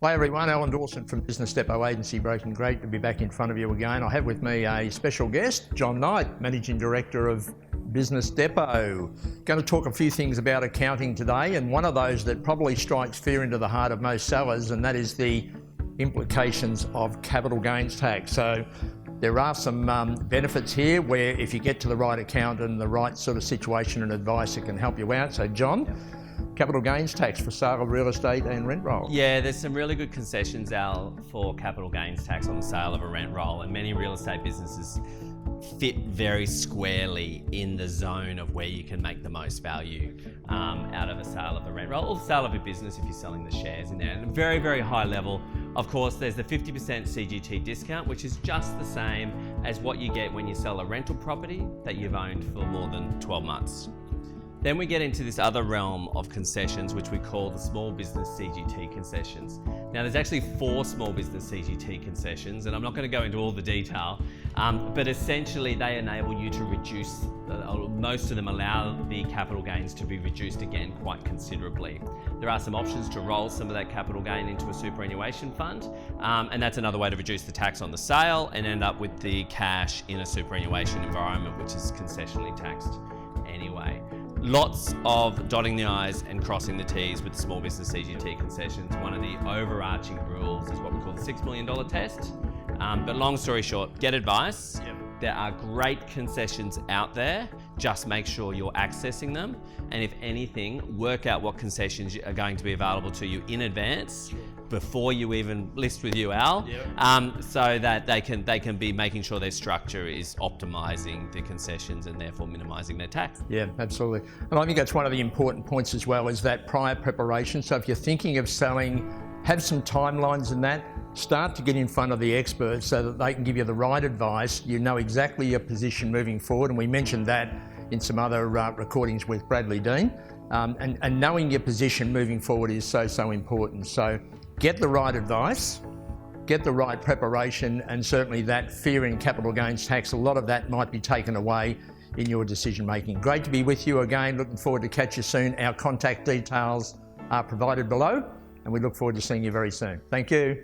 Hi everyone, Alan Dawson from Business Depot Agency Broking. Great to be back in front of you again. I have with me a special guest, John Knight, Managing Director of Business Depot. Going to talk a few things about accounting today, and one of those that probably strikes fear into the heart of most sellers, and that is the implications of capital gains tax. So there are some benefits here where if you get to the right accountant and the right sort of situation and advice, it can help you out. So John, capital gains tax for sale of real estate and rent roll. Yeah, there's some really good concessions, Al, for capital gains tax on the sale of a rent roll, and many real estate businesses fit very squarely in the zone of where you can make the most value out of a sale of a rent roll or the sale of a business if you're selling the shares in there. And at a very, very high level, of course, there's the 50% CGT discount, which is just the same as what you get when you sell a rental property that you've owned for more than 12 months. Then we get into this other realm of concessions, which we call the small business CGT concessions. Now, there's actually 4 small business CGT concessions, and I'm not going to go into all the detail, but essentially they enable you to reduce, most of them allow the capital gains to be reduced again quite considerably. There are some options to roll some of that capital gain into a superannuation fund, and that's another way to reduce the tax on the sale and end up with the cash in a superannuation environment, which is concessionally taxed anyway. Lots of dotting the I's and crossing the T's with the small business CGT concessions. One of the overarching rules is what we call the $6 million test. But long story short, get advice. Yep. There are great concessions out there. Just make sure you're accessing them. And if anything, work out what concessions are going to be available to you in advance before you even list with you, Al, so that they can be making sure their structure is optimizing the concessions and therefore minimizing their tax. Yeah, absolutely. And I think that's one of the important points as well, is that prior preparation. So if you're thinking of selling, have some timelines in that. Start to get in front of the experts so that they can give you the right advice. You know exactly your position moving forward, and we mentioned that in some other recordings with Bradley Dean. And knowing your position moving forward is so important. So get the right advice, get the right preparation, and certainly that fear in capital gains tax, a lot of that might be taken away in your decision making. Great to be with you again. Looking forward to catch you soon. Our contact details are provided below, and we look forward to seeing you very soon. Thank you.